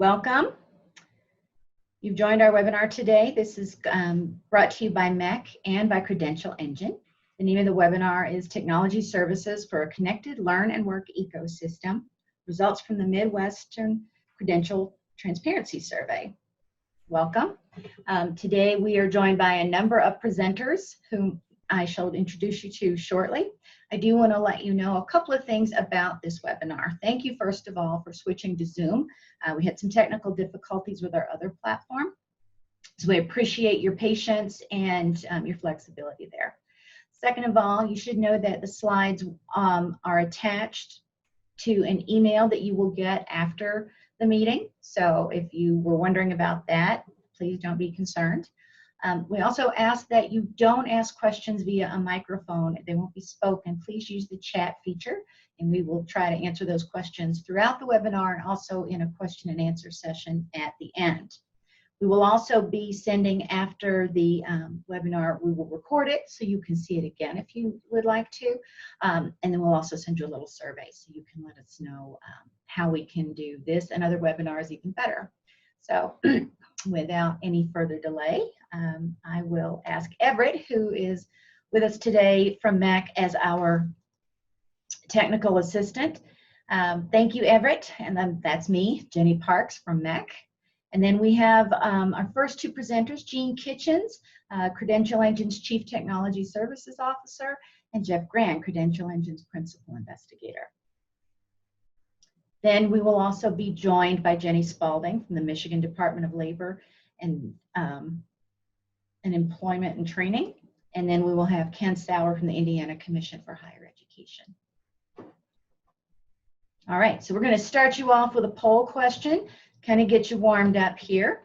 Welcome. You've joined our webinar today. This is brought to you by MHEC and by Credential Engine. The name of the webinar is Technology Services for a Connected Learn and Work Ecosystem, results from the Midwestern Credential Transparency Survey. Welcome. Today we are joined by a number of presenters whom I shall introduce you to shortly. I do want to let you know a couple of things about this webinar. Thank you, first of all, for switching to Zoom. We had some technical difficulties with our other platform, so we appreciate your patience and your flexibility there. Second of all, you should know that the slides are attached to an email that you will get after the meeting. So if you were wondering about that, please don't be concerned. We also ask that you don't ask questions via a microphone. They won't be spoken. Please use the chat feature, and we will try to answer those questions throughout the webinar and also in a question and answer session at the end. We will also be sending, after the webinar, we will record it so you can see it again if you would like to. And then we'll also send you a little survey so you can let us know how we can do this and other webinars even better. So without any further delay, I will ask Everett, who is with us today from MHEC, as our technical assistant. Thank you, Everett. And then that's me, Jenny Parks from MHEC. And then we have our first two presenters, Jeanne Kitchens, Credential Engine's Chief Technology Services Officer, and Jeff Grann, Credential Engine's Principal Investigator. Then we will also be joined by Jenny Spalding from the Michigan Department of Labor and Employment and Training. And then we will have Ken Sauer from the Indiana Commission for Higher Education. All right, so we're going to start you off with a poll question, kind of get you warmed up here.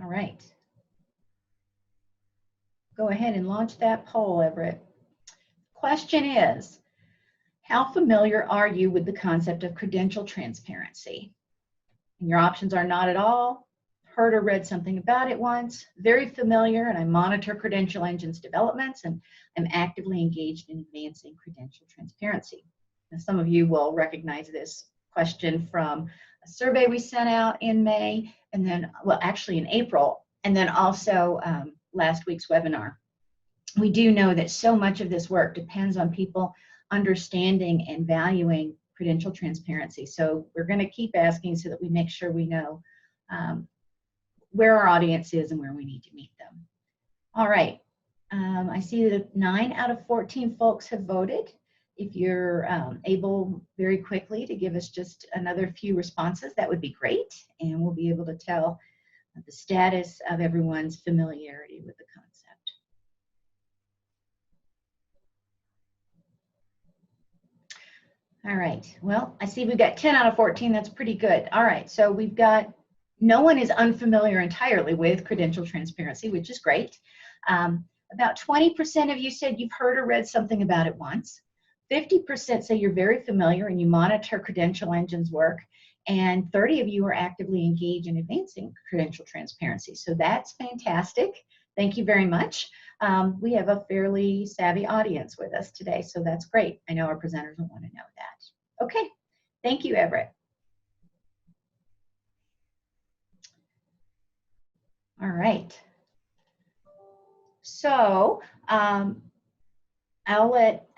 All right. Go ahead and launch that poll, Everett. Question is, how familiar are you with the concept of credential transparency? And your options are not at all, heard or read something about it once, very familiar, and I monitor Credential Engine's developments, and I'm actively engaged in advancing credential transparency. Now, some of you will recognize this question from a survey we sent out in May, and then, well, actually in April, and then also last week's webinar. We do know that so much of this work depends on people understanding and valuing credential transparency. So we're going to keep asking so that we make sure we know where our audience is and where we need to meet them. All right. I see that 9 out of 14 folks have voted. If you're able very quickly to give us just another few responses, that would be great. And we'll be able to tell the status of everyone's familiarity with the concept. All right, well, I see we've got 10 out of 14, that's pretty good. All right, so we've got, no one is unfamiliar entirely with credential transparency, which is great. About 20% of you said you've heard or read something about it once. 50% say you're very familiar and you monitor Credential Engine's work, and 30 of you are actively engaged in advancing credential transparency. So that's fantastic. Thank you very much. We have a fairly savvy audience with us today, so that's great. I know our presenters will want to know that. Okay, thank you, Everett. All right. So I'll let,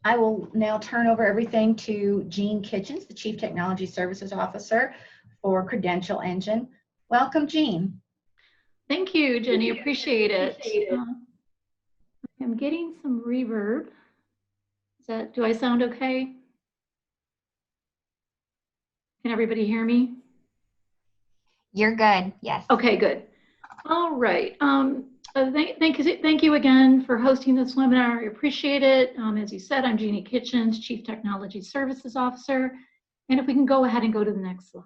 I will now turn over everything to Jeanne Kitchens, the Chief Technology Services Officer for Credential Engine. Welcome, Jeanne. Thank you, Jenny. Appreciate it. I'm getting some reverb. Do I sound okay? Can everybody hear me? You're good, yes. Okay, good. All right. Thank you again for hosting this webinar. I appreciate it. As you said, I'm Jeanne Kitchens, Chief Technology Services Officer. And if we can go ahead and go to the next slide.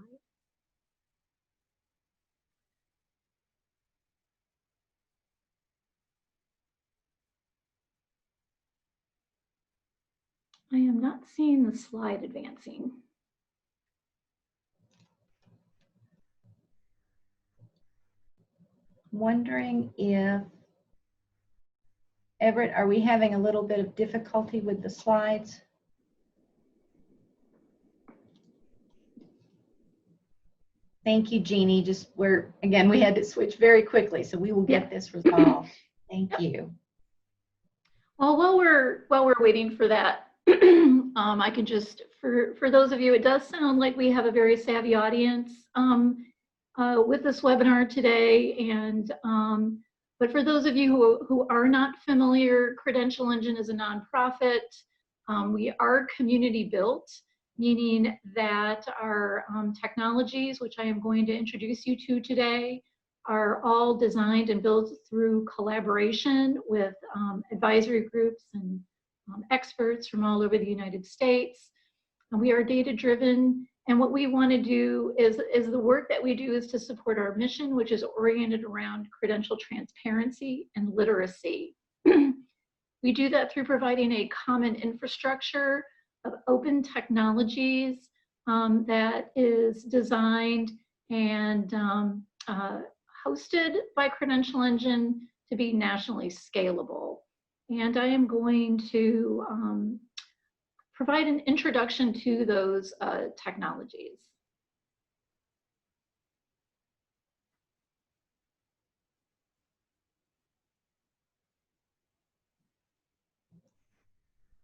I am not seeing the slide advancing. Wondering if, Everett, are we having a little bit of difficulty with the slides? Thank you, Jeannie. Again, we had to switch very quickly, so we will get this resolved. Thank you. Well, while we're waiting for that, I can just, for those of you, it does sound like we have a very savvy audience with this webinar today. And but for those of you who are not familiar, Credential Engine is a nonprofit. We are community built, meaning that our technologies, which I am going to introduce you to today, are all designed and built through collaboration with advisory groups and experts from all over the United States. And we are data driven, and what we want to do is the work that we do is to support our mission, which is oriented around credential transparency and literacy. We do that through providing a common infrastructure of open technologies that is designed and hosted by Credential Engine to be nationally scalable. And I am going to provide an introduction to those technologies.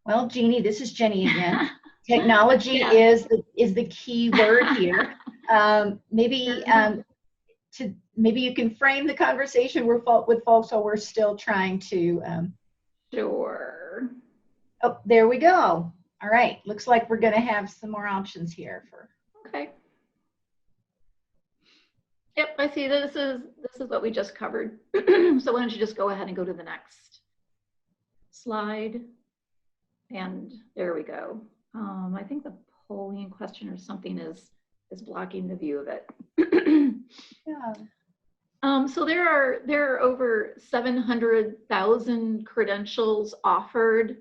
Well, Jeannie, this is Jenny again. Technology is the key word here. Maybe you can frame the conversation with folks while we're still trying to. Sure. Oh, there we go. All right. Looks like we're going to have some more options here for. Okay. Yep, I see. This is what we just covered. So why don't you just go ahead and go to the next slide. And there we go. I think the polling question or something is blocking the view of it. Yeah. So there are over 700,000 credentials offered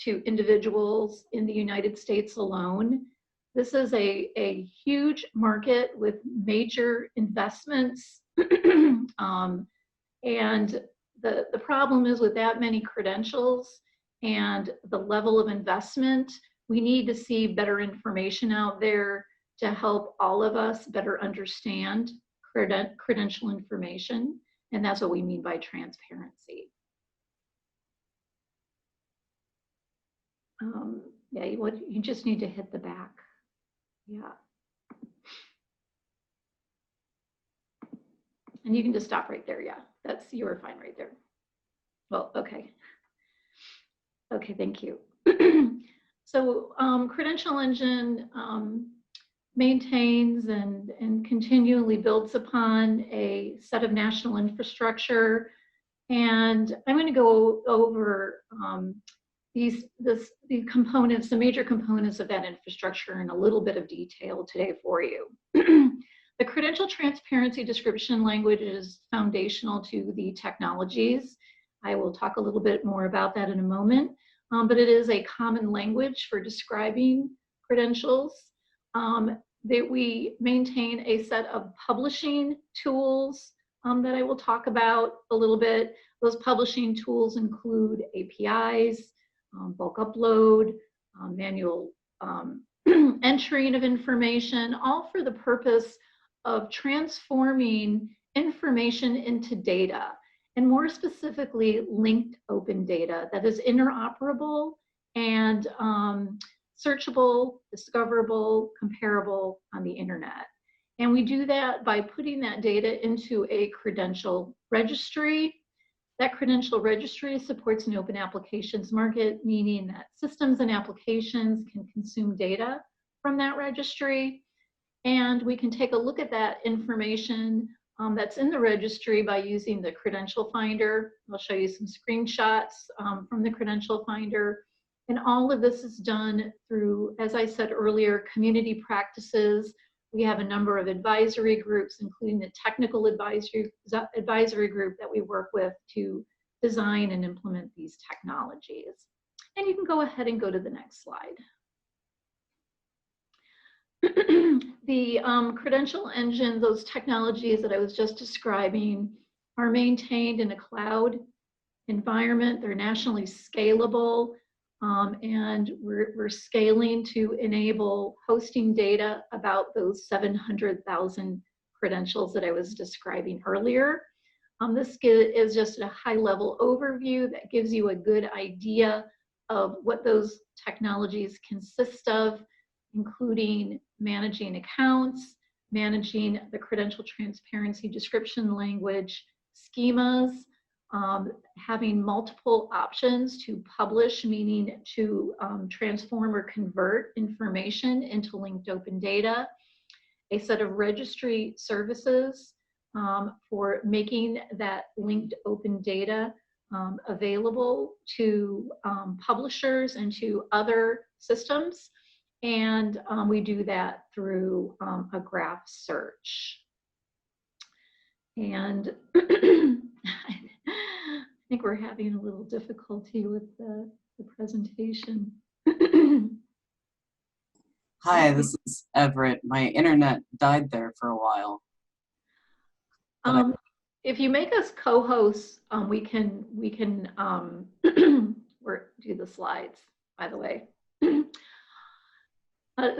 to individuals in the United States alone. This is a huge market with major investments. And the problem is with that many credentials and the level of investment, we need to see better information out there to help all of us better understand credential information. And that's what we mean by transparency. Yeah, you just need to hit the back. Yeah. And you can just stop right there. Yeah, you were fine right there. Well, okay. Okay, thank you. So Credential Engine maintains and continually builds upon a set of national infrastructure. And I'm going to go over the components, the major components of that infrastructure in a little bit of detail today for you. The credential transparency description language is foundational to the technologies. I will talk a little bit more about that in a moment, but it is a common language for describing credentials. That we maintain a set of publishing tools that I will talk about a little bit. Those publishing tools include APIs, bulk upload, manual entering of information, all for the purpose of transforming information into data, and more specifically linked open data that is interoperable and searchable, discoverable, comparable on the internet. And we do that by putting that data into a credential registry. That credential registry supports an open applications market, meaning that systems and applications can consume data from that registry. And we can take a look at that information that's in the registry by using the Credential Finder. I'll show you some screenshots from the Credential Finder. And all of this is done through, as I said earlier, community practices. We have a number of advisory groups, including the technical advisory group that we work with to design and implement these technologies. And you can go ahead and go to the next slide. The Credential Engine, those technologies that I was just describing, are maintained in a cloud environment. They're nationally scalable. And we're scaling to enable hosting data about those 700,000 credentials that I was describing earlier. This is just a high-level overview that gives you a good idea of what those technologies consist of, including managing accounts, managing the credential transparency description language schemas, having multiple options to publish, meaning to transform or convert information into linked open data, a set of registry services for making that linked open data available to publishers and to other systems. And we do that through a graph search. And I think we're having a little difficulty with the presentation. Hi, this is Everett. My internet died there for a while. If you make us co-hosts, we can do the slides, by the way.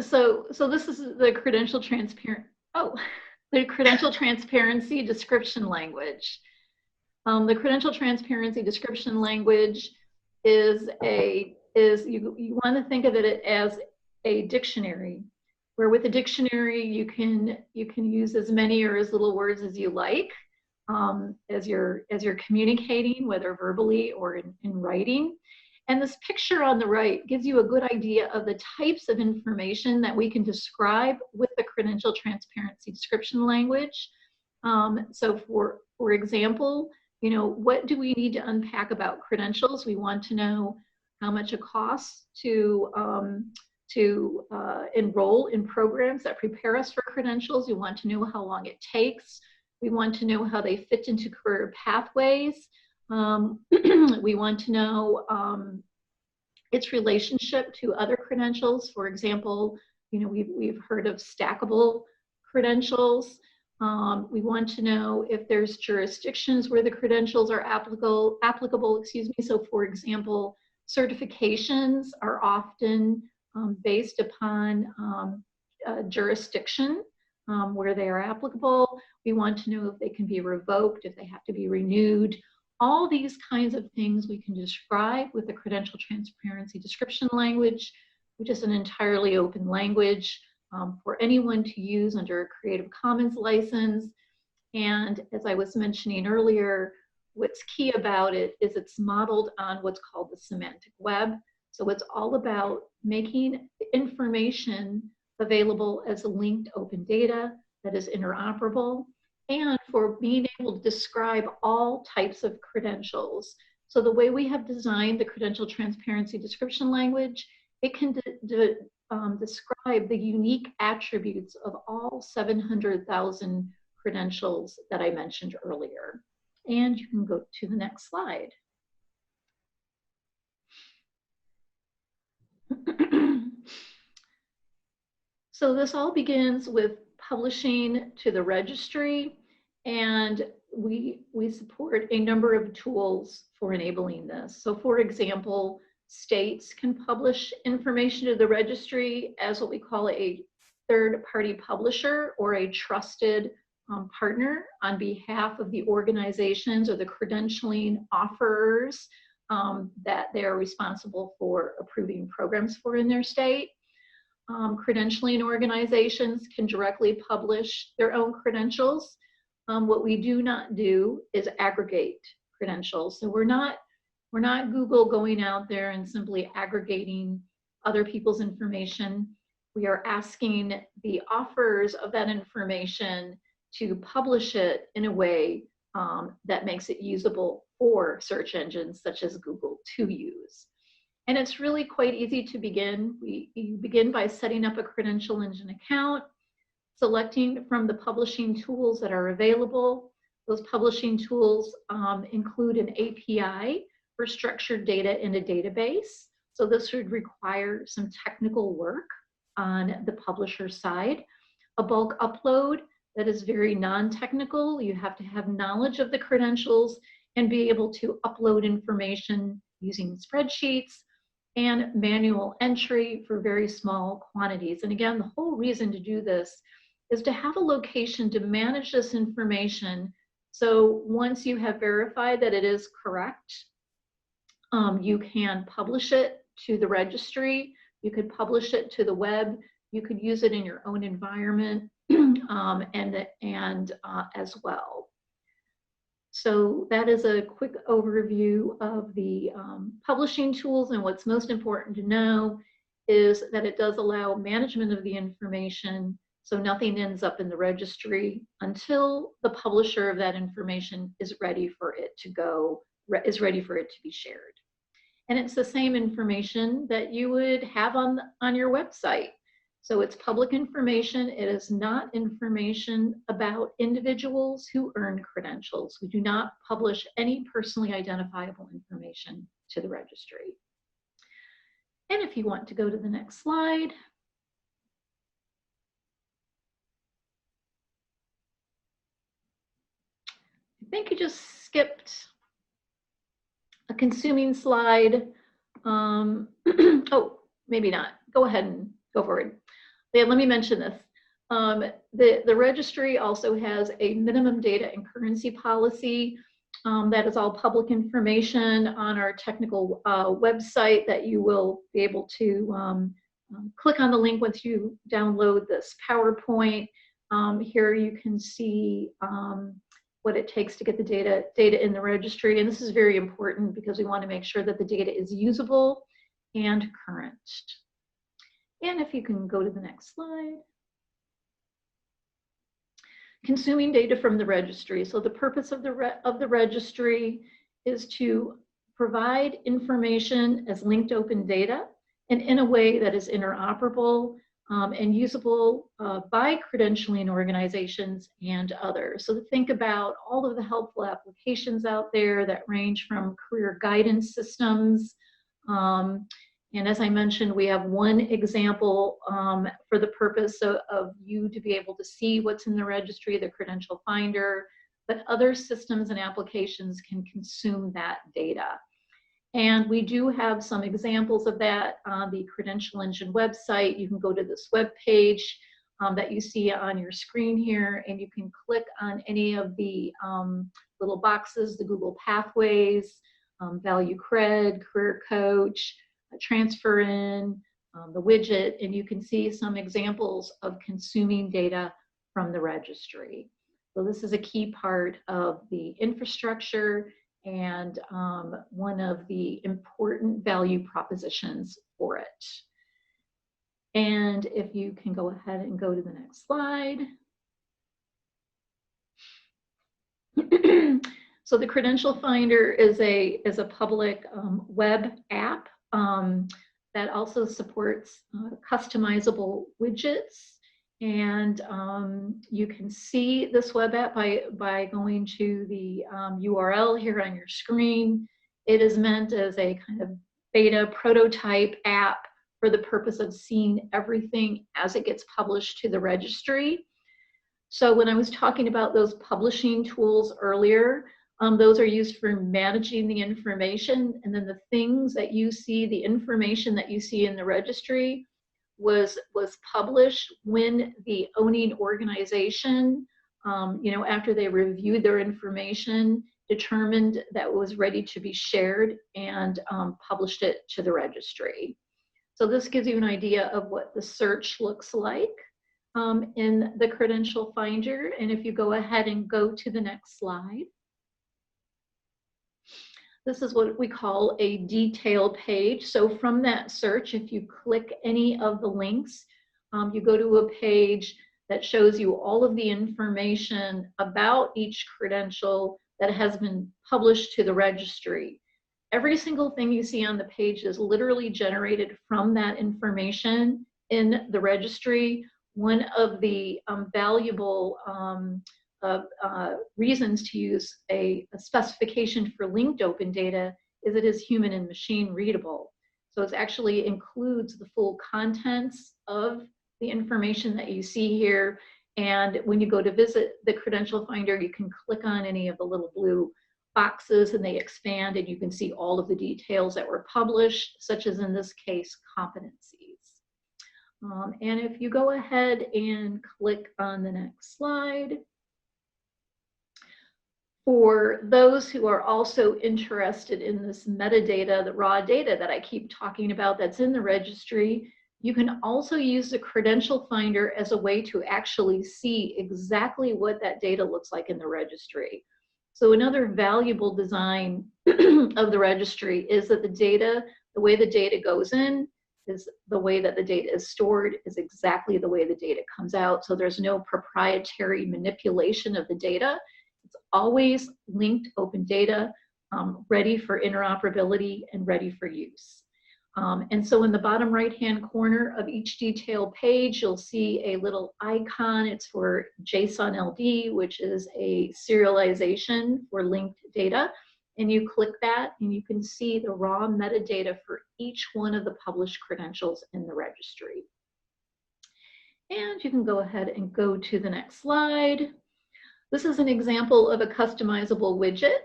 So this is the credential transparency description language. The credential transparency description language is you want to think of it as a dictionary, where with a dictionary you can use as many or as little words as you like as you're communicating, whether verbally or in writing. And this picture on the right gives you a good idea of the types of information that we can describe with the credential transparency description language. So for example, what do we need to unpack about credentials? We want to know how much it costs to enroll in programs that prepare us for credentials. We want to know how long it takes. We want to know how they fit into career pathways. We want to know its relationship to other credentials. For example, we've heard of stackable credentials. We want to know if there's jurisdictions where the credentials are applicable. So for example, certifications are often based upon jurisdiction where they are applicable. We want to know if they can be revoked, if they have to be renewed. All these kinds of things we can describe with the credential transparency description language, which is an entirely open language for anyone to use under a Creative Commons license. And as I was mentioning earlier, what's key about it is it's modeled on what's called the semantic web. So it's all about making information available as linked open data that is interoperable, and for being able to describe all types of credentials. So the way we have designed the credential transparency description language, it can describe the unique attributes of all 700,000 credentials that I mentioned earlier. And you can go to the next slide. So this all begins with publishing to the registry, and we support a number of tools for enabling this. So for example, states can publish information to the registry as what we call a third-party publisher or a trusted partner on behalf of the organizations or the credentialing offerers that they are responsible for approving programs for in their state. Credentialing organizations can directly publish their own credentials. What we do not do is aggregate credentials. So we're not Google going out there and simply aggregating other people's information. We are asking the offers of that information to publish it in a way that makes it usable for search engines such as Google to use. And it's really quite easy to begin. You begin by setting up a Credential Engine account, selecting from the publishing tools that are available. Those publishing tools include an API for structured data in a database. So this would require some technical work on the publisher side. A bulk upload that is very non-technical. You have to have knowledge of the credentials and be able to upload information using spreadsheets, and manual entry for very small quantities. And again, the whole reason to do this is to have a location to manage this information. So once you have verified that it is correct, you can publish it to the registry. You could publish it to the web. You could use it in your own environment as well. So that is a quick overview of the publishing tools, and what's most important to know is that it does allow management of the information, so nothing ends up in the registry until the publisher of that information is ready for it to be shared. And it's the same information that you would have on your website. So it's public information. It is not information about individuals who earn credentials. We do not publish any personally identifiable information to the registry. And if you want to go to the next slide. I think you just skipped a consuming slide. Oh, maybe not. Go ahead and go forward. Yeah, let me mention this. The registry also has a minimum data and currency policy. That is all public information on our technical website that you will be able to click on the link once you download this PowerPoint. Here you can see what it takes to get the data in the registry. And this is very important because we want to make sure that the data is usable and current. And if you can go to the next slide. Consuming data from the registry. So the purpose of the registry is to provide information as linked open data and in a way that is interoperable and usable by credentialing organizations and others. So think about all of the helpful applications out there that range from career guidance systems. And as I mentioned, we have one example for the purpose of you to be able to see what's in the registry, the Credential Finder, but other systems and applications can consume that data. And we do have some examples of that on the Credential Engine website. You can go to this web page that you see on your screen here, and you can click on any of the little boxes, the Google Pathways, Value Cred, Career Coach, Transfer In, the widget, and you can see some examples of consuming data from the registry. So this is a key part of the infrastructure and one of the important value propositions for it. And if you can go ahead and go to the next slide. So the Credential Finder is a public web app that also supports customizable widgets. And you can see this web app by going to the URL here on your screen. It is meant as a kind of beta prototype app for the purpose of seeing everything as it gets published to the registry. So when I was talking about those publishing tools earlier, those are used for managing the information, and then the things that you see, the information that you see in the registry was published when the owning organization, after they reviewed their information, determined that it was ready to be shared and published it to the registry. So this gives you an idea of what the search looks like in the Credential Finder. And if you go ahead and go to the next slide. This is what we call a detail page. So from that search, if you click any of the links, you go to a page that shows you all of the information about each credential that has been published to the registry. Every single thing you see on the page is literally generated from that information in the registry. One of the valuable reasons to use a specification for linked open data is it is human and machine readable. So it actually includes the full contents of the information that you see here. And when you go to visit the Credential Finder, you can click on any of the little blue boxes and they expand, and you can see all of the details that were published, such as in this case, competencies. And if you go ahead and click on the next slide, for those who are also interested in this metadata, the raw data that I keep talking about that's in the registry, you can also use the Credential Finder as a way to actually see exactly what that data looks like in the registry. So another valuable design of the registry is that the way the data goes in is the way that the data is stored is exactly the way the data comes out. So there's no proprietary manipulation of the data. It's always linked open data, ready for interoperability and ready for use. And so in the bottom right-hand corner of each detail page, you'll see a little icon. It's for JSON LD, which is a serialization for linked data. And you click that and you can see the raw metadata for each one of the published credentials in the registry. And you can go ahead and go to the next slide. This is an example of a customizable widget.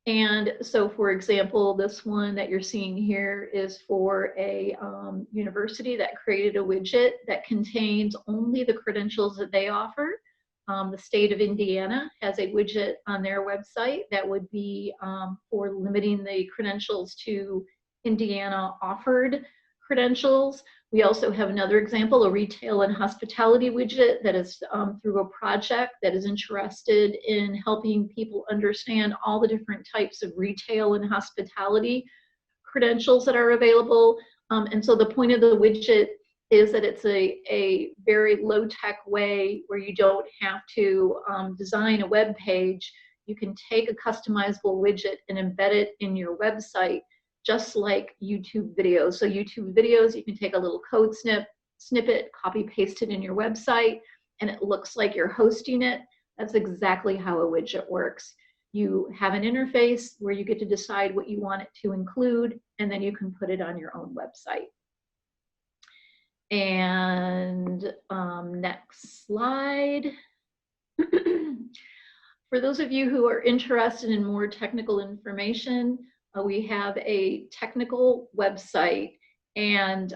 And so, for example, this one that you're seeing here is for a university that created a widget that contains only the credentials that they offer. The state of Indiana has a widget on their website that would be for limiting the credentials to Indiana offered credentials. We also have another example, a retail and hospitality widget that is through a project that is interested in helping people understand all the different types of retail and hospitality credentials that are available. And so the point of the widget is that it's a very low-tech way where you don't have to design a web page. You can take a customizable widget and embed it in your website, just like YouTube videos. So YouTube videos, you can take a little code snippet, copy paste it in your website, and it looks like you're hosting it. That's exactly how a widget works. You have an interface where you get to decide what you want it to include, and then you can put it on your own website. And next slide. For those of you who are interested in more technical information, we have a technical website, and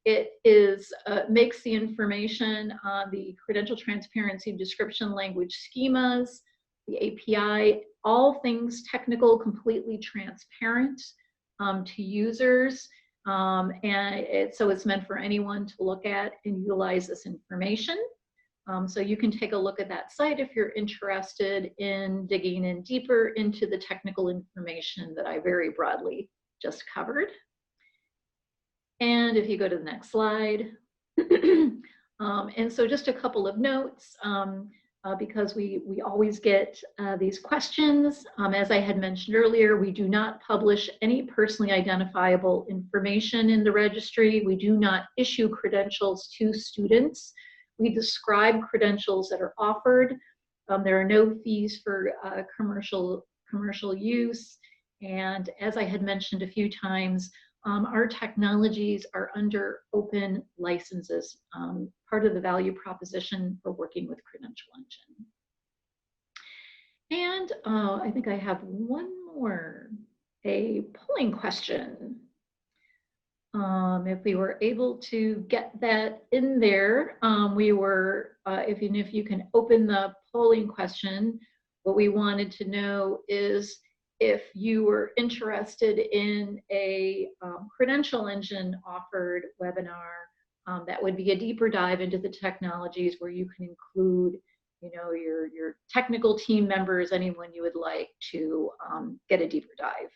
it is makes the information on the credential transparency description language schemas, the API, all things technical, completely transparent to users. And so it's meant for anyone to look at and utilize this information. So you can take a look at that site if you're interested in digging in deeper into the technical information that I very broadly just covered. And if you go to the next slide. And so just a couple of notes, because we always get these questions. As I had mentioned earlier, we do not publish any personally identifiable information in the registry. We do not issue credentials to students. We describe credentials that are offered. There are no fees for commercial use. And as I had mentioned a few times, our technologies are under open licenses, part of the value proposition for working with Credential Engine. And I think I have one more, a polling question. If we were able to get that in there, we were, if you can open the polling question, what we wanted to know is if you were interested in a Credential Engine offered webinar, that would be a deeper dive into the technologies where you can include, your technical team members, anyone you would like to get a deeper dive.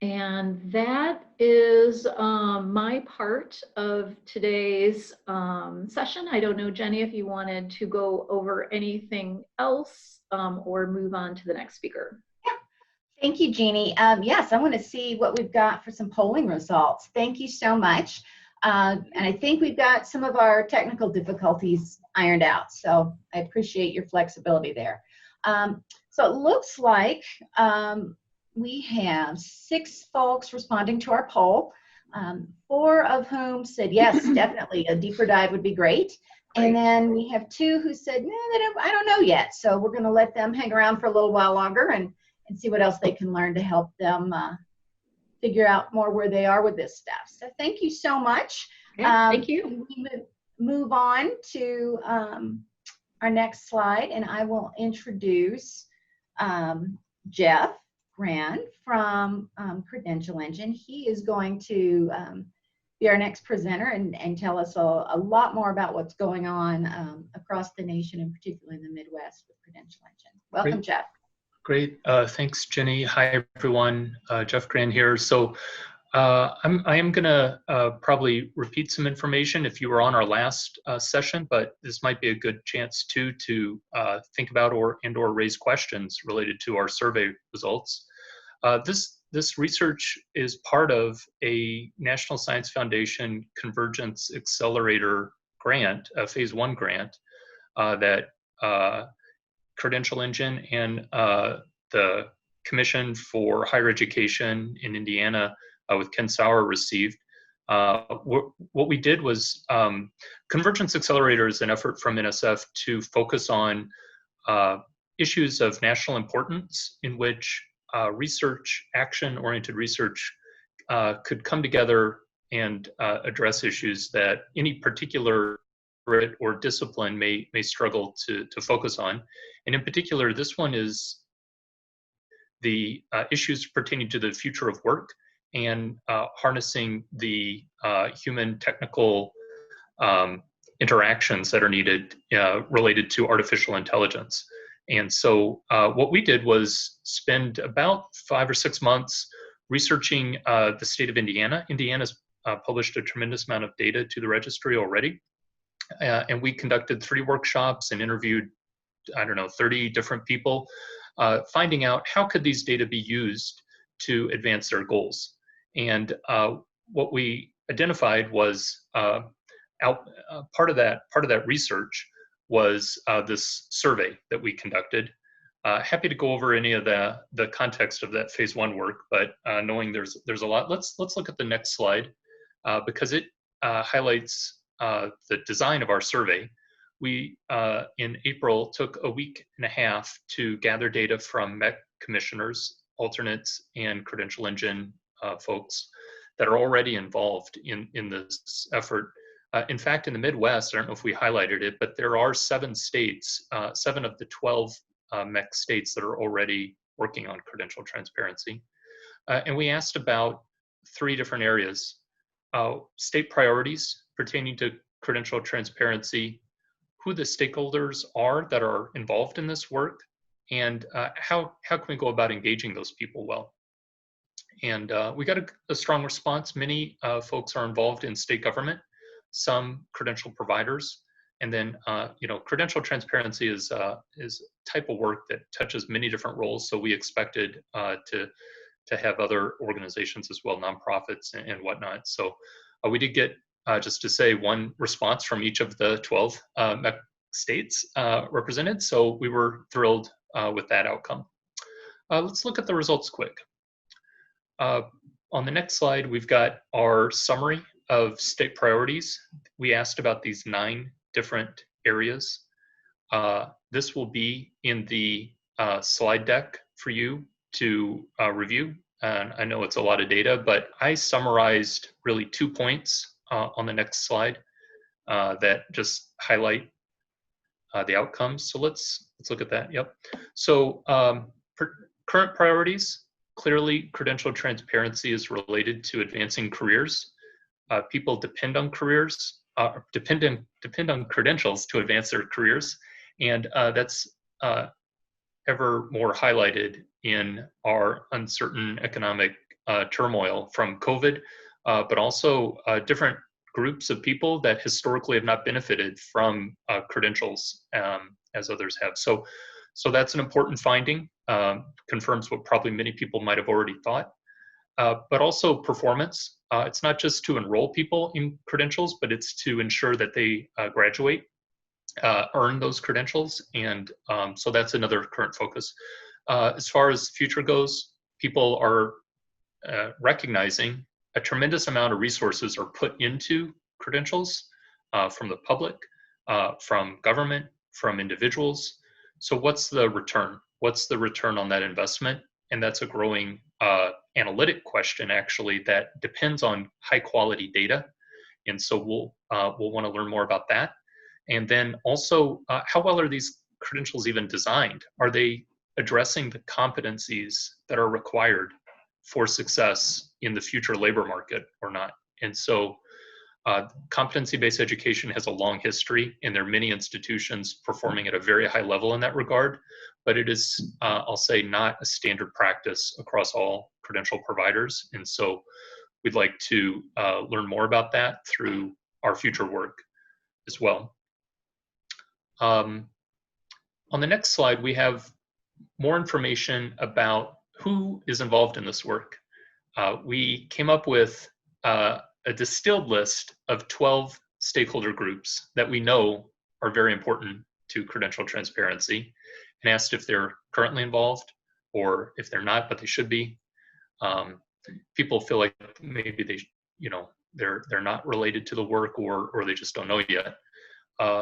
And that is my part of today's session. I don't know, Jenny, if you wanted to go over anything else or move on to the next speaker. Yeah. Thank you, Jeannie. Yes, I want to see what we've got for some polling results. Thank you so much. And I think we've got some of our technical difficulties ironed out. So I appreciate your flexibility there. So it looks like we have 6 folks responding to our poll, 4 of whom said yes, definitely a deeper dive would be great. And then we have 2 who said, no, I don't know yet. So we're going to let them hang around for a little while longer and and see what else they can learn to help them figure out more where they are with this stuff. So thank you so much. Thank you. We move on to our next slide, and I will introduce Jeff Grann from Credential Engine. He is going to be our next presenter and tell us a lot more about what's going on across the nation, and particularly in the Midwest with Credential Engine. Welcome, Great. Jeff. Great. Thanks, Jenny. Hi, everyone. Jeff Grann here. So I am going to probably repeat some information if you were on our last session, but this might be a good chance too to think about or raise questions related to our survey results. This research is part of a National Science Foundation Convergence Accelerator grant, a phase 1 grant that Credential Engine and the Commission for Higher Education in Indiana with Ken Sauer received. What we did was Convergence Accelerator is an effort from NSF to focus on issues of national importance in which research, action-oriented research could come together and address issues that any particular or discipline may struggle to focus on. And in particular, this one is the issues pertaining to the future of work and harnessing the human technical interactions that are needed related to artificial intelligence. And so what we did was spend about 5 or 6 months researching the state of Indiana. Indiana's published a tremendous amount of data to the registry already. And we conducted 3 workshops and interviewed, 30 different people, finding out how could these data be used to advance their goals. And what we identified was part of that research was this survey that we conducted. Happy to go over any of the context of that phase 1 work, but knowing there's a lot, let's look at the next slide because it highlights the design of our survey. We, in April, took a week and a half to gather data from MHEC commissioners, alternates, and Credential Engine folks that are already involved in this effort. In fact, in the Midwest, I don't know if we highlighted it, but there are 7 states, 7 of the 12 MHEC states that are already working on credential transparency. And we asked about 3 different areas: state priorities pertaining to credential transparency, who the stakeholders are that are involved in this work, and how can we go about engaging those people well. And we got a strong response. Many folks are involved in state government, some credential providers, and then credential transparency is a type of work that touches many different roles. So we expected to have other organizations as well, nonprofits and whatnot. So we did get, just to say, 1 response from each of the 12 MHEC states represented. So we were thrilled with that outcome. Let's look at the results quick. On the next slide, we've got our summary of state priorities. We asked about these 9 different areas. This will be in the slide deck for you to review. And I know it's a lot of data, but I summarized really 2 points on the next slide that just highlight the outcomes. So let's look at that. Yep. So current priorities: clearly, credential transparency is related to advancing careers. People depend on careers, depend on credentials to advance their careers, and that's ever more highlighted in our uncertain economic turmoil from COVID, but also different groups of people that historically have not benefited from credentials as others have. So that's an important finding, confirms what probably many people might have already thought, but also performance. It's not just to enroll people in credentials, but it's to ensure that they graduate, earn those credentials, and so that's another current focus. As far as future goes, people are recognizing a tremendous amount of resources are put into credentials from the public, from government, from individuals. So what's the return? What's the return on that investment? and that's a growing analytic question actually that depends on high quality data. And so we'll want to learn more about that. And then also, how well are these credentials even designed? Are they addressing the competencies that are required for success in the future labor market or not? And so competency-based education has a long history, and there are many institutions performing at a very high level in that regard, but it is, I'll say, not a standard practice across all credential providers. And so we'd like to learn more about that through our future work as well. On the next slide, we have more information about who is involved in this work. We came up with a distilled list of 12 stakeholder groups that we know are very important to credential transparency, and asked if they're currently involved or if they're not, but they should be. People feel like maybe they, they're not related to the work, or they just don't know yet.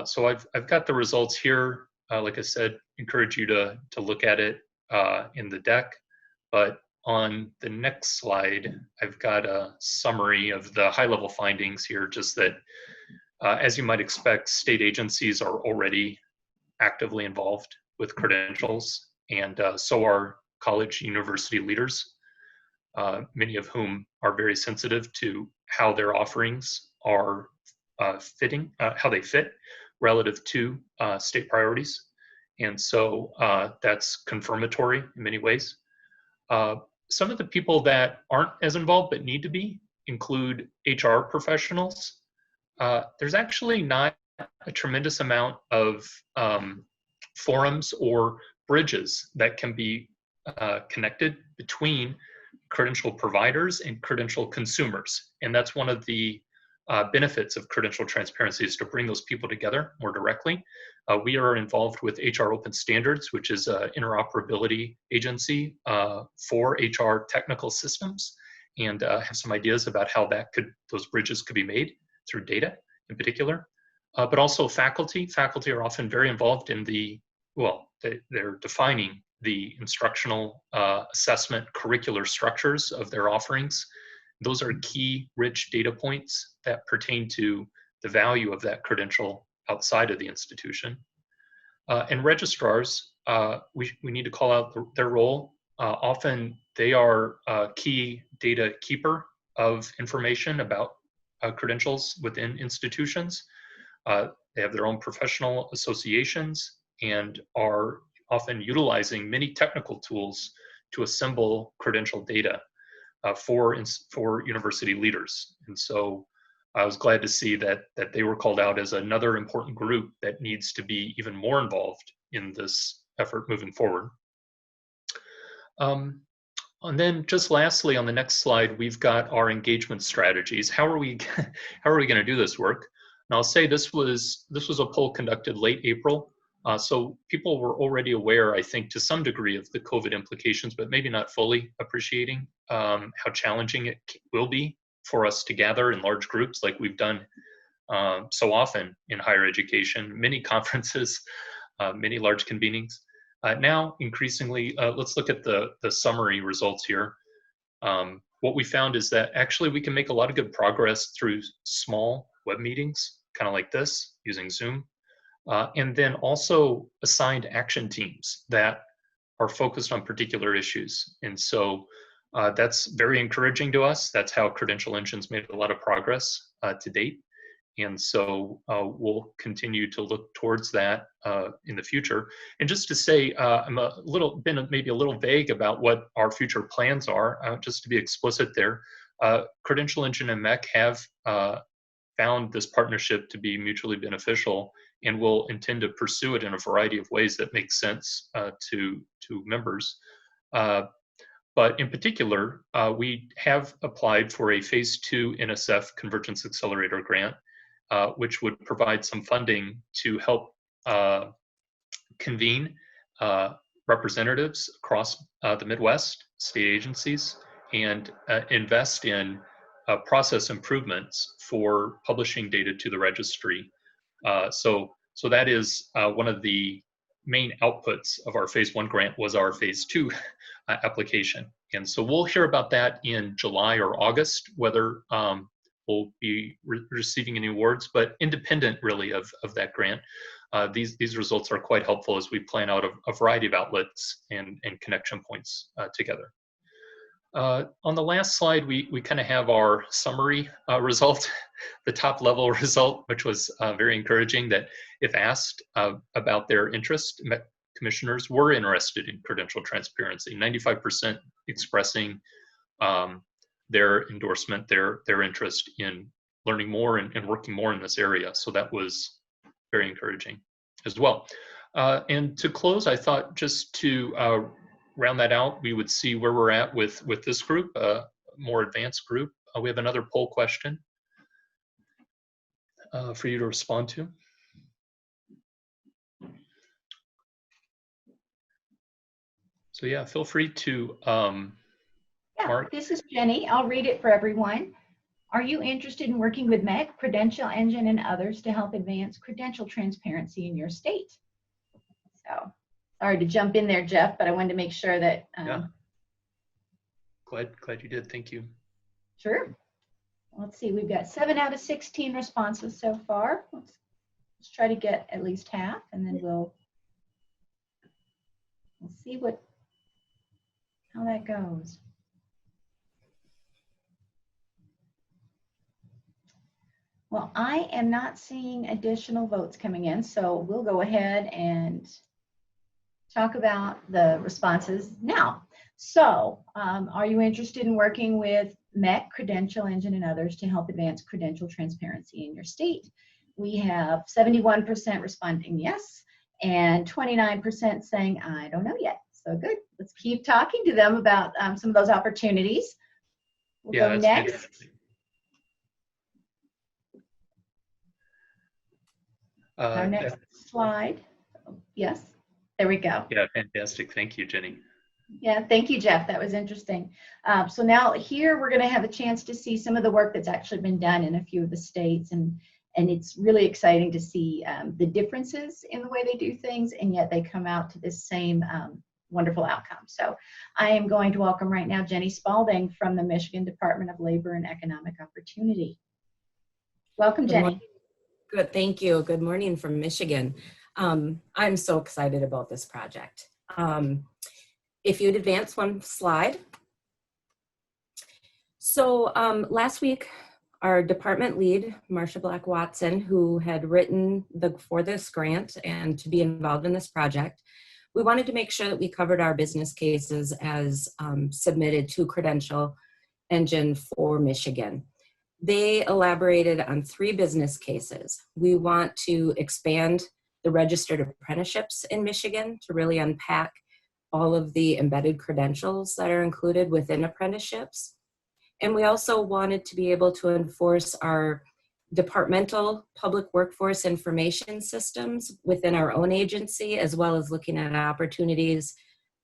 So I've got the results here. Like I said, encourage you to look at it in the deck. But on the next slide, I've got a summary of the high-level findings here, just that, as you might expect, state agencies are already actively involved with credentials, and so are college university leaders, many of whom are very sensitive to how their offerings are how they fit relative to state priorities. And so that's confirmatory in many ways. Some of the people that aren't as involved but need to be include HR professionals. There's actually not a tremendous amount of forums or bridges that can be connected between credential providers and credential consumers. And that's one of the benefits of credential transparency, is to bring those people together more directly. We are involved with HR Open Standards, which is an interoperability agency for HR technical systems, and have some ideas about how those bridges could be made through data in particular. But also faculty. Faculty are often very involved in they're defining the instructional assessment curricular structures of their offerings. Those are key, rich data points that pertain to the value of that credential outside of the institution. And registrars, we need to call out their role. Often they are a key data keeper of information about credentials within institutions. They have their own professional associations and are often utilizing many technical tools to assemble credential data for university leaders. And so I was glad to see that they were called out as another important group that needs to be even more involved in this effort moving forward. And then just lastly, on the next slide, we've got our engagement strategies. How are we going to do this work? And I'll say this was a poll conducted late April. So people were already aware, I think, to some degree of the COVID implications, but maybe not fully appreciating how challenging it will be for us to gather in large groups like we've done so often in higher education, many conferences, many large convenings. Now, increasingly, let's look at the summary results here. What we found is that actually we can make a lot of good progress through small web meetings, kind of like this, using Zoom. And then also assigned action teams that are focused on particular issues. And so that's very encouraging to us. That's how Credential Engine's made a lot of progress to date. And so we'll continue to look towards that in the future. And just to say, I'm maybe a little vague about what our future plans are, just to be explicit there. Credential Engine and MHEC have found this partnership to be mutually beneficial, and will intend to pursue it in a variety of ways that make sense to members. But in particular, we have applied for a Phase 2 NSF Convergence Accelerator grant, which would provide some funding to help convene representatives across the Midwest, state agencies, and invest in process improvements for publishing data to the registry. So that is one of the main outputs of our Phase 1 grant was our Phase 2 application. And so we'll hear about that in July or August, whether we'll be receiving any awards, but independent really of that grant. These results are quite helpful as we plan out a variety of outlets and connection points together. On the last slide, we kind of have our summary result, the top level result, which was very encouraging, that if asked about their interest, commissioners were interested in credential transparency, 95% expressing their endorsement, their interest in learning more and working more in this area. So that was very encouraging as well. And to close, I thought just to round that out, we would see where we're at with this group, a more advanced group. We have another poll question for you to respond to. So yeah, feel free to Mark. This is Jenny. I'll read it for everyone. Are you interested in working with MHEC, Credential Engine, and others to help advance credential transparency in your state? So, sorry to jump in there, Jeff, but I wanted to make sure that. Yeah. Glad you did. Thank you. Sure. Let's see. We've got 7 out of 16 responses so far. Let's try to get at least half, and then we'll see how that goes. Well, I am not seeing additional votes coming in, so we'll go ahead and talk about the responses now. So, are you interested in working with MHEC, Credential Engine, and others to help advance credential transparency in your state? We have 71% responding yes, and 29% saying, I don't know yet. So good. Let's keep talking to them about some of those opportunities. We'll go next. Fantastic. Our next slide. Yes, there we go. Yeah, fantastic. Thank you, Jenny. Yeah, thank you, Jeff. That was interesting. So now here we're going to have a chance to see some of the work that's actually been done in a few of the states, and it's really exciting to see the differences in the way they do things, and yet they come out to this same wonderful outcome. So I am going to welcome right now Jenny Spalding from the Michigan Department of Labor and Economic Opportunity. Welcome, Jenny. Good, thank you. Good morning from Michigan. I'm so excited about this project. If you'd advance one slide. So last week, our department lead, Marsha Black-Watson, who had written for this grant and to be involved in this project, we wanted to make sure that we covered our business cases as submitted to Credential Engine for Michigan. They elaborated on 3 business cases. We want to expand the registered apprenticeships in Michigan to really unpack all of the embedded credentials that are included within apprenticeships. And we also wanted to be able to enforce our departmental public workforce information systems within our own agency, as well as looking at opportunities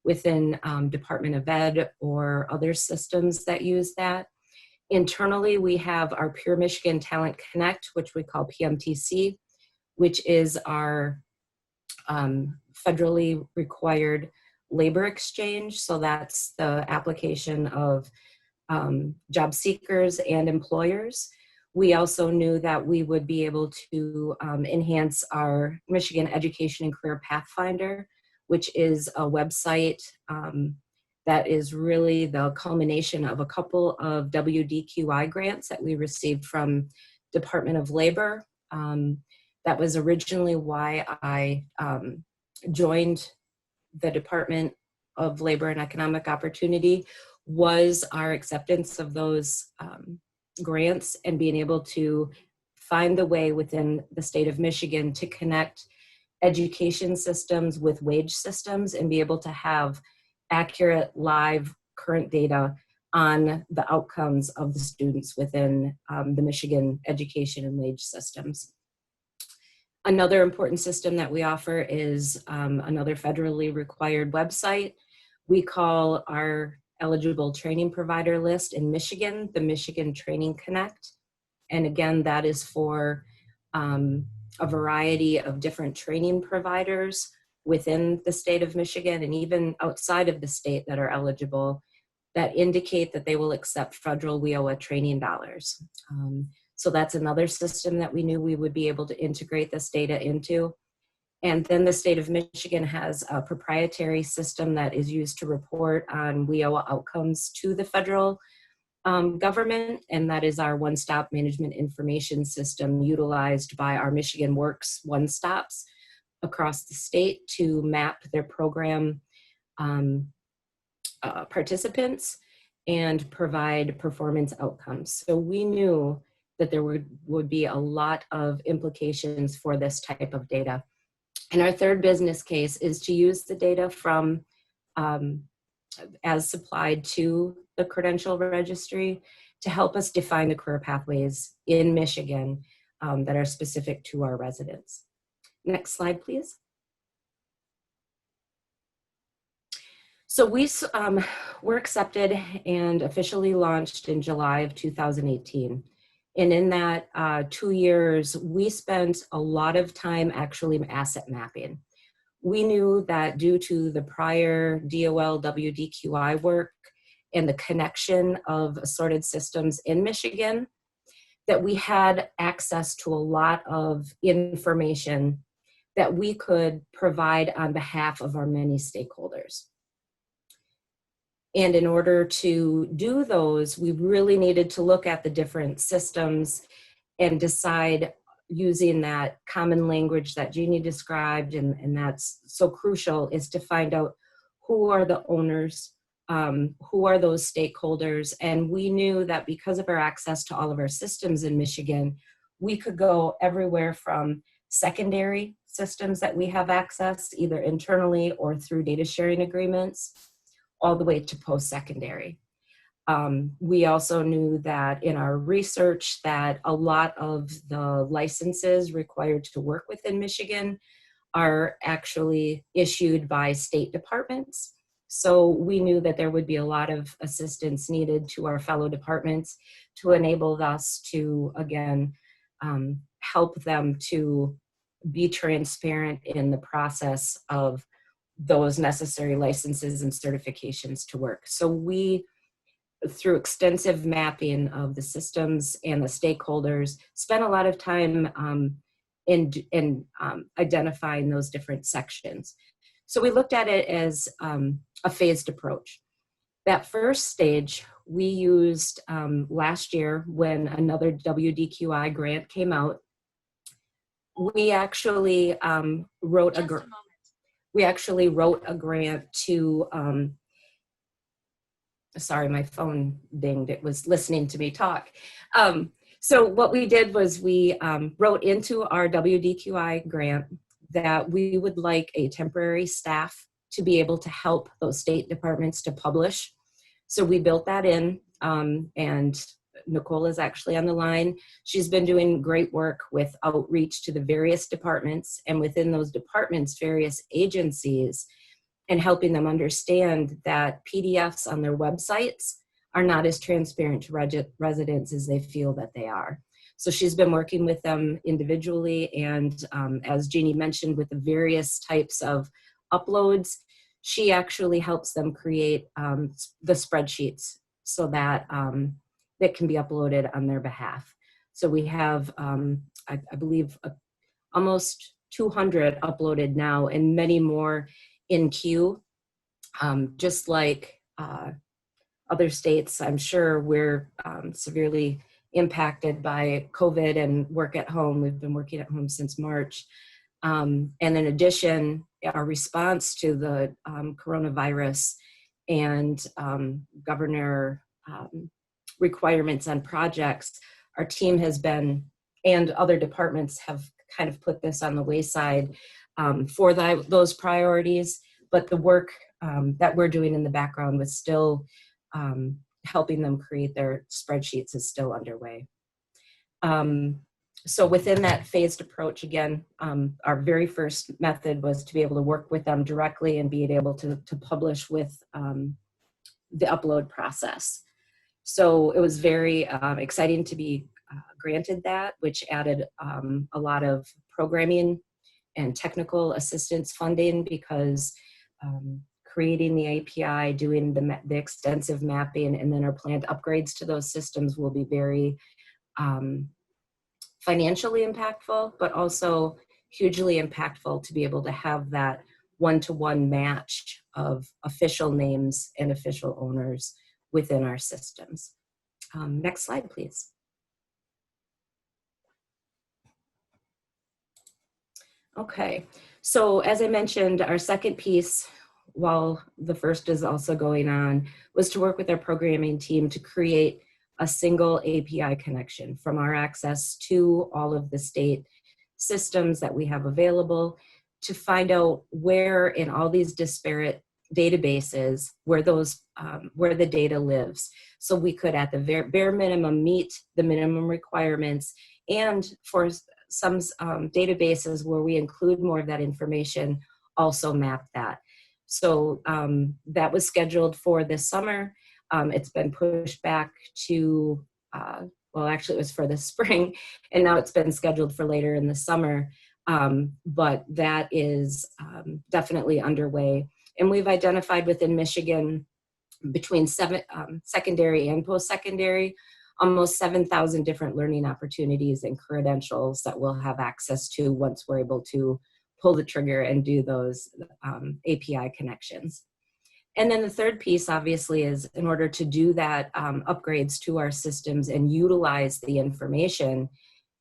within Department of Ed or other systems that use that. Internally, we have our Pure Michigan Talent Connect, which we call PMTC, which is our federally required labor exchange. So that's the application of job seekers and employers. We also knew that we would be able to enhance our Michigan Education and Career Pathfinder, which is a website that is really the culmination of a couple of WDQI grants that we received from Department of Labor. That was originally why I joined the Department of Labor and Economic Opportunity, was our acceptance of those grants and being able to find the way within the state of Michigan to connect education systems with wage systems and be able to have accurate, live, current data on the outcomes of the students within the Michigan education and wage systems. Another important system that we offer is another federally required website. We call our eligible training provider list in Michigan the Michigan Training Connect. And again, that is for a variety of different training providers within the state of Michigan and even outside of the state that are eligible that indicate that they will accept federal WIOA training dollars. So that's another system that we knew we would be able to integrate this data into. And then the state of Michigan has a proprietary system that is used to report on WIOA outcomes to the federal government, and that is our one-stop management information system utilized by our Michigan Works one-stops across the state to map their program participants and provide performance outcomes. So we knew that there would be a lot of implications for this type of data. And our third business case is to use the data from as supplied to the Credential Registry to help us define the career pathways in Michigan that are specific to our residents. Next slide, please. So we were accepted and officially launched in July of 2018. And in that 2 years, we spent a lot of time actually asset mapping. We knew that due to the prior DOL WDQI work and the connection of assorted systems in Michigan, that we had access to a lot of information that we could provide on behalf of our many stakeholders. And in order to do those, we really needed to look at the different systems and decide using that common language that Jeanne described, and that's so crucial, is to find out who are the owners, who are those stakeholders. And we knew that because of our access to all of our systems in Michigan, we could go everywhere from secondary systems that we have access, either internally or through data sharing agreements, all the way to post-secondary. We also knew that in our research that a lot of the licenses required to work within Michigan are actually issued by state departments. So we knew that there would be a lot of assistance needed to our fellow departments to enable us to, again, help them to be transparent in the process of those necessary licenses and certifications to work. So we, through extensive mapping of the systems and the stakeholders, spent a lot of time in identifying those different sections. So we looked at it as a phased approach. That first stage we used last year when another WDQI grant came out. We actually wrote a grant to, sorry, my phone dinged, it was listening to me talk. So what we did was we wrote into our WDQI grant that we would like a temporary staff to be able to help those state departments to publish. So we built that in, and Nicole is actually on the line. She's been doing great work with outreach to the various departments and within those departments, various agencies, and helping them understand that PDFs on their websites are not as transparent to residents as they feel that they are. So she's been working with them individually, and as Jeanne mentioned, with the various types of uploads, she actually helps them create the spreadsheets so that that can be uploaded on their behalf. So we have, I believe, almost 200 uploaded now and many more in queue. Just like other states, I'm sure we're severely impacted by COVID and work at home. We've been working at home since March. And in addition, our response to the coronavirus and governor requirements on projects, our team has been, and other departments have kind of put this on the wayside for those priorities, but the work that we're doing in the background was still helping them create their spreadsheets is still underway. So within that phased approach, again, our very first method was to be able to work with them directly and be able to publish with the upload process. So it was very exciting to be granted that, which added a lot of programming and technical assistance funding, because creating the API, doing the extensive mapping, and then our planned upgrades to those systems will be very financially impactful, but also hugely impactful to be able to have that one-to-one match of official names and official owners within our systems. Next slide, please. Okay, so as I mentioned, our second piece, while the first is also going on, was to work with our programming team to create a single API connection from our access to all of the state systems that we have available, to find out where in all these disparate databases where the data lives, so we could at the bare minimum meet the minimum requirements, and for some databases where we include more of that information, also map that. So that was scheduled for this summer. It's been pushed back to, well, actually it was for the spring, and now it's been scheduled for later in the summer. But that is definitely underway. And we've identified within Michigan, between secondary and post-secondary, almost 7,000 different learning opportunities and credentials that we'll have access to once we're able to pull the trigger and do those API connections. And then the third piece, obviously, is in order to do that upgrades to our systems and utilize the information,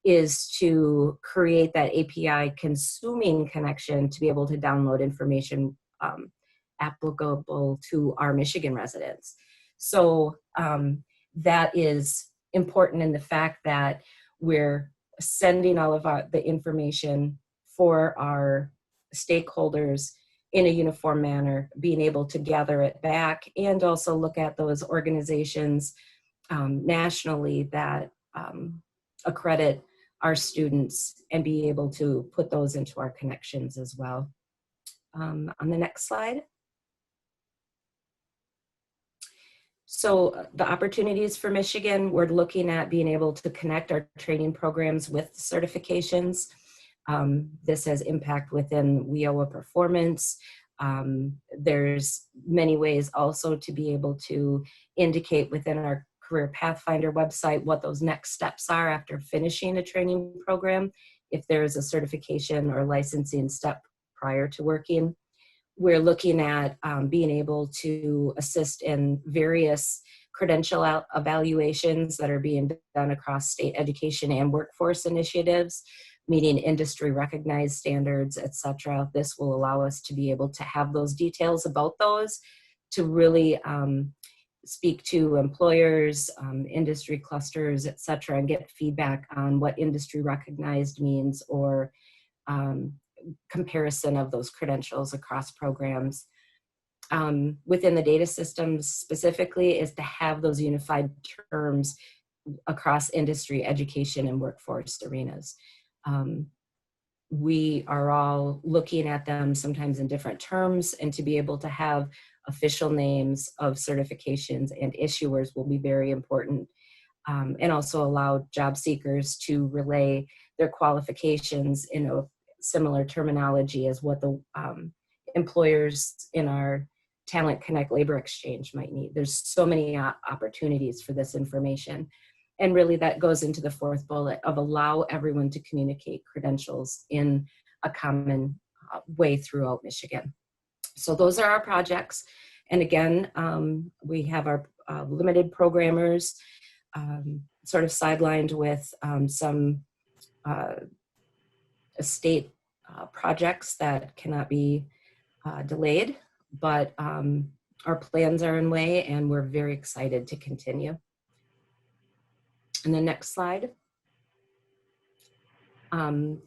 is to create that API consuming connection to be able to download information applicable to our Michigan residents. So that is important in the fact that we're sending all of the information for our stakeholders in a uniform manner, being able to gather it back, and also look at those organizations nationally that accredit our students and be able to put those into our connections as well. On the next slide. So the opportunities for Michigan, we're looking at being able to connect our training programs with certifications. This has impact within WIOA performance. There's many ways also to be able to indicate within our Career Pathfinder website what those next steps are after finishing a training program, if there is a certification or licensing step prior to working. We're looking at being able to assist in various credential evaluations that are being done across state education and workforce initiatives, meeting industry recognized standards, etc. This will allow us to be able to have those details about those, to really speak to employers, industry clusters, etc., and get feedback on what industry recognized means, or comparison of those credentials across programs. Within the data systems specifically, is to have those unified terms across industry, education, and workforce arenas. We are all looking at them sometimes in different terms, and to be able to have official names of certifications and issuers will be very important, and also allow job seekers to relay their qualifications in a similar terminology as what the employers in our Talent Connect labor exchange might need. There's so many opportunities for this information. And really that goes into the fourth bullet of allow everyone to communicate credentials in a common way throughout Michigan. So those are our projects. And again, we have our limited programmers sort of sidelined with some state projects that cannot be delayed, but our plans are in way, and we're very excited to continue. And the next slide.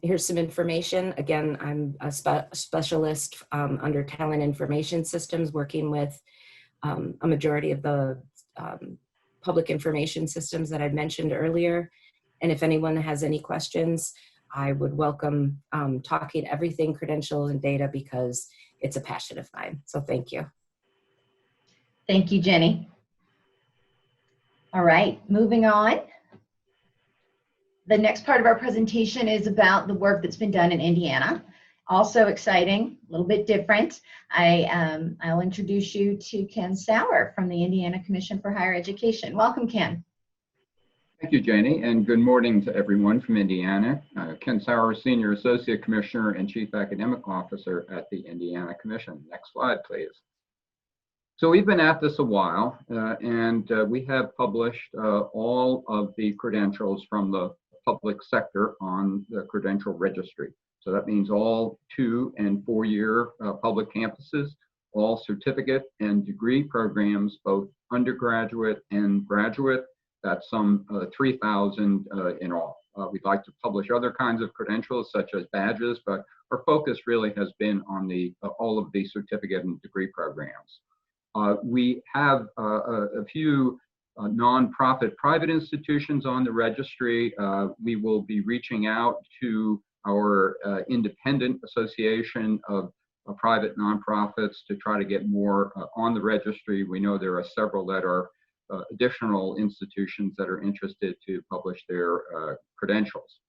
Here's some information. Again, I'm a specialist under talent information systems, working with a majority of the public information systems that I mentioned earlier. And if anyone has any questions, I would welcome talking everything credentials and data, because it's a passion of mine. So thank you. Thank you, Jenny. All right, moving on. The next part of our presentation is about the work that's been done in Indiana. Also exciting, a little bit different. I'll introduce you to Ken Sauer from the Indiana Commission for Higher Education. Welcome, Ken. Thank you, Janie, and good morning to everyone from Indiana. Ken Sauer, Senior Associate Commissioner and Chief Academic Officer at the Indiana Commission. Next slide, please. So we've been at this a while, and we have published all of the credentials from the public sector on the Credential Registry. So that means all 2- and 4-year public campuses, all certificate and degree programs, both undergraduate and graduate. That's some 3,000 in all. We'd like to publish other kinds of credentials such as badges, but our focus really has been on the all of the certificate and degree programs. We have a few nonprofit private institutions on the registry. We will be reaching out to our independent association of private nonprofits to try to get more on the registry. We know there are several that are additional institutions that are interested to publish their credentials.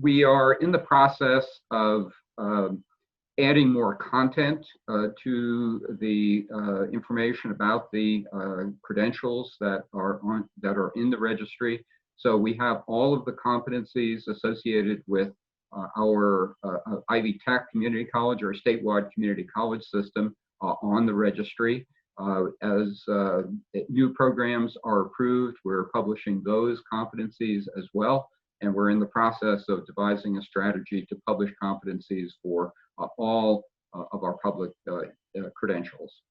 We are in the process of adding more content to the information about the credentials that are in the registry. So we have all of the competencies associated with our Ivy Tech Community College or statewide community college system on the registry. As new programs are approved, we're publishing those competencies as well. And we're in the process of devising a strategy to publish competencies for all of our public credentials.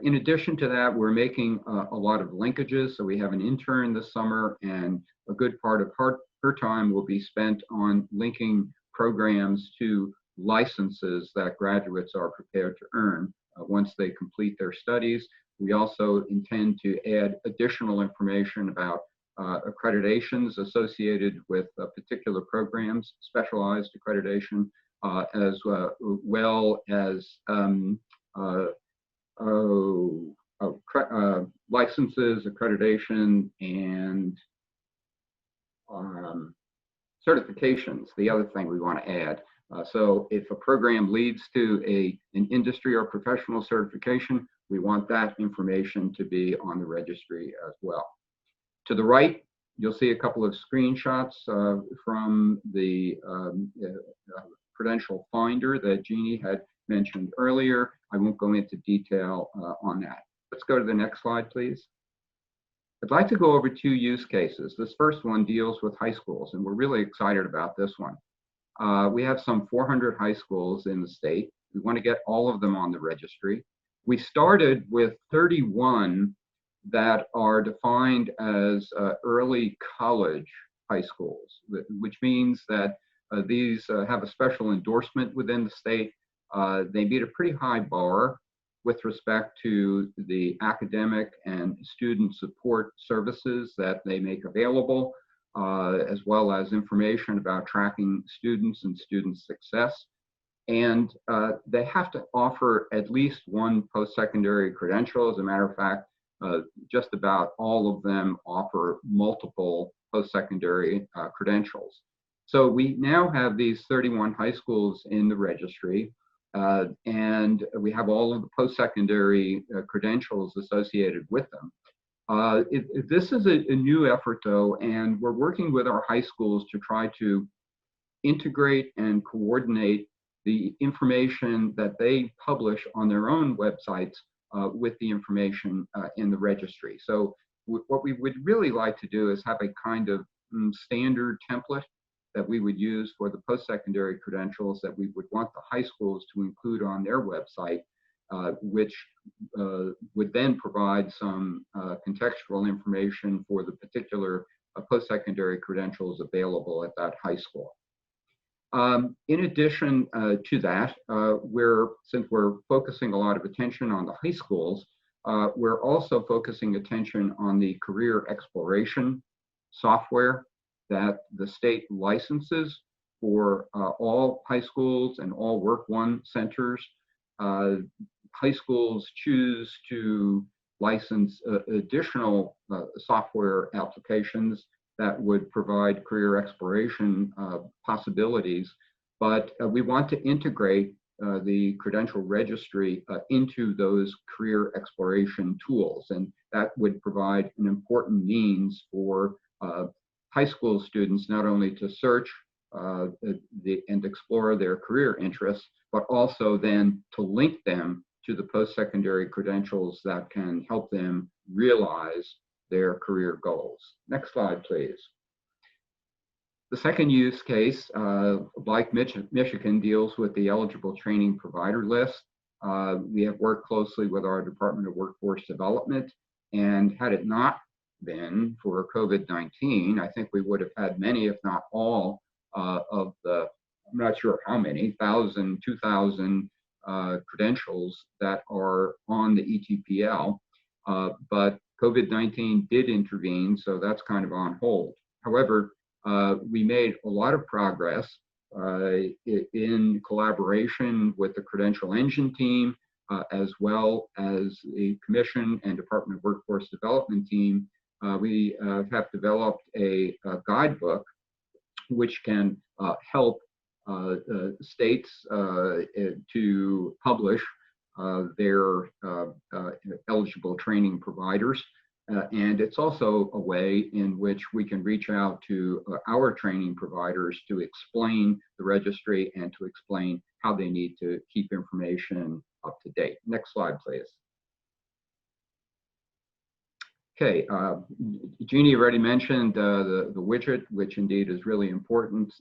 In addition to that, we're making a lot of linkages. So we have an intern this summer, and a good part of her time will be spent on linking programs to licenses that graduates are prepared to earn once they complete their studies. We also intend to add additional information about accreditations associated with particular programs, specialized accreditation, as well as licenses, accreditation, and certifications, the other thing we want to add. So if a program leads to an industry or professional certification, we want that information to be on the registry as well. To the right, you'll see a couple of screenshots from the credential finder that Jeannie had mentioned earlier. I won't go into detail on that. Let's go to the next slide, please. I'd like to go over 2 use cases. This first one deals with high schools, and we're really excited about this one. We have some 400 high schools in the state. We want to get all of them on the registry. We started with 31 that are defined as early college high schools, which means that these have a special endorsement within the state. They meet a pretty high bar with respect to the academic and student support services that they make available, as well as information about tracking students and student success. And they have to offer at least one post-secondary credential. As a matter of fact, just about all of them offer multiple post-secondary credentials. So we now have these 31 high schools in the registry, and we have all of the post-secondary credentials associated with them. This is a new effort, though, and we're working with our high schools to try to integrate and coordinate the information that they publish on their own websites with the information in the registry. So what we would really like to do is have a kind of standard template that we would use for the post-secondary credentials that we would want the high schools to include on their website, which would then provide some contextual information for the particular post-secondary credentials available at that high school. In addition to that, since we're focusing a lot of attention on the high schools, we're also focusing attention on the career exploration software that the state licenses for all high schools and all Work One centers. High schools choose to license additional software applications that would provide career exploration possibilities. but we want to integrate the Credential Registry into those career exploration tools, and that would provide an important means for high school students not only to search and explore their career interests, but also then to link them to the post-secondary credentials that can help them realize their career goals. Next slide, please. The second use case, like Michigan, deals with the eligible training provider list. We have worked closely with our Department of Workforce Development, and had it not been for COVID-19, I think we would have had many, if not all, of the, I'm not sure how many, 1,000, 2,000 credentials that are on the ETPL, but COVID-19 did intervene, so that's kind of on hold. However, we made a lot of progress in collaboration with the Credential Engine team, as well as the Commission and Department of Workforce Development team. We have developed a guidebook which can help states to publish their eligible training providers. And it's also a way in which we can reach out to our training providers to explain the registry and to explain how they need to keep information up to date. Next slide, please. Okay, Jeanne already mentioned the widget, which indeed is really important.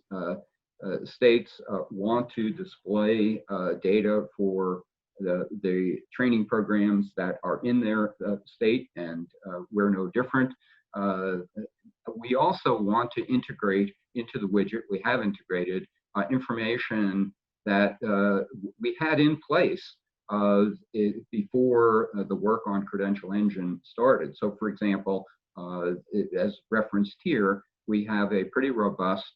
States want to display data for the training programs that are in their state, and we're no different. We also want to integrate into the widget, we have integrated information that we had in place before the work on Credential Engine started. So for example, as referenced here, we have a pretty robust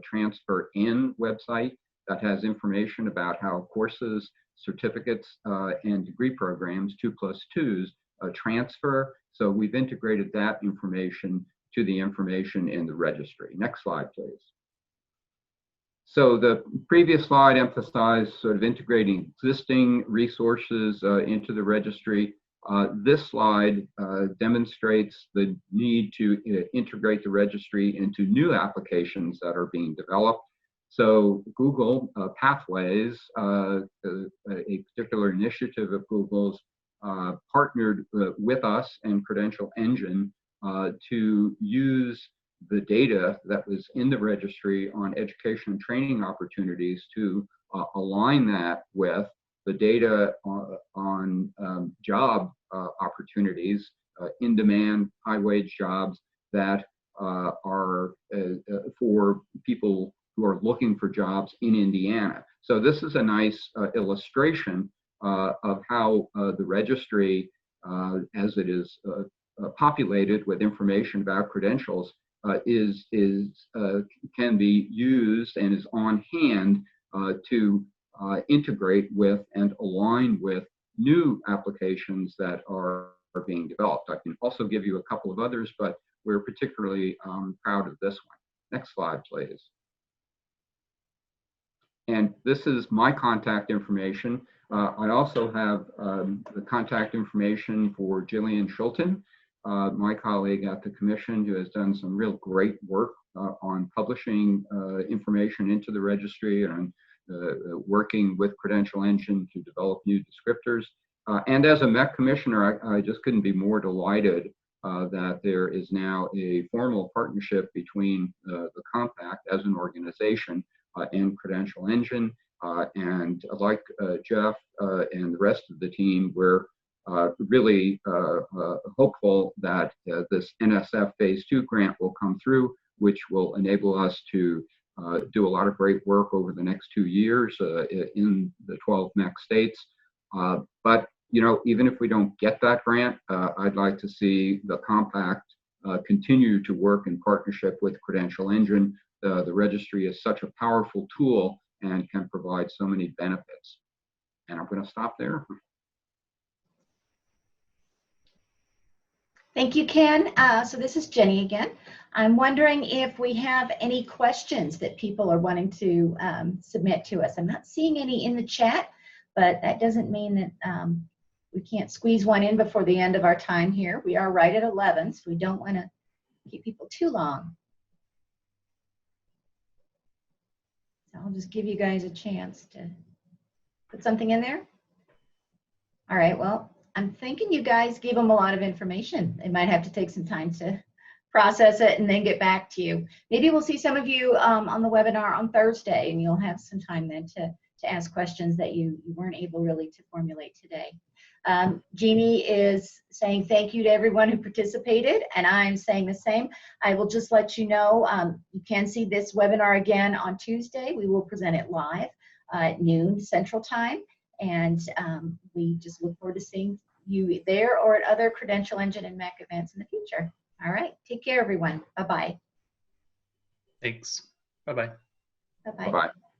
transfer in website that has information about how courses, certificates, and degree programs, 2+2s, transfer. So we've integrated that information to the information in the registry. Next slide, please. So the previous slide emphasized sort of integrating existing resources into the registry. This slide demonstrates the need to integrate the registry into new applications that are being developed. So Google Pathways, a particular initiative of Google's, partnered with us and Credential Engine to use the data that was in the registry on education and training opportunities to align that with the data on job opportunities, in-demand, high-wage jobs that are for people who are looking for jobs in Indiana. So this is a nice illustration of how the registry, as it is populated with information about credentials, can be used and is on hand to integrate with and align with new applications that are being developed. I can also give you a couple of others, but we're particularly proud of this one. Next slide, please. And this is my contact information. I also have the contact information for Jillian Schulten, my colleague at the Commission, who has done some real great work on publishing information into the registry and working with Credential Engine to develop new descriptors. And as a MEC Commissioner, I just couldn't be more delighted that there is now a formal partnership between the Compact as an organization and Credential Engine. And like Jeff and the rest of the team, we're really hopeful that this NSF Phase 2 grant will come through, which will enable us to do a lot of great work over the next 2 years in the 12 MEC states. But you know, even if we don't get that grant, I'd like to see the Compact continue to work in partnership with Credential Engine. The registry is such a powerful tool and can provide so many benefits. And I'm going to stop there. Thank you, Ken. So this is Jenny again. I'm wondering if we have any questions that people are wanting to submit to us. I'm not seeing any in the chat, but that doesn't mean that we can't squeeze one in before the end of our time here. We are right at 11, so we don't want to keep people too long. So I'll just give you guys a chance to put something in there. All right, well, I'm thinking you guys gave them a lot of information. They might have to take some time to process it and then get back to you. Maybe we'll see some of you on the webinar on Thursday, and you'll have some time then to ask questions that you weren't able really to formulate today. Jeannie is saying thank you to everyone who participated, and I'm saying the same. I will just let you know, you can see this webinar again on Tuesday. We will present it live at noon Central Time, and we just look forward to seeing you there or at other Credential Engine and MHEC events in the future. All right, take care, everyone. Bye-bye. Thanks. Bye-bye. Bye-bye. Bye-bye.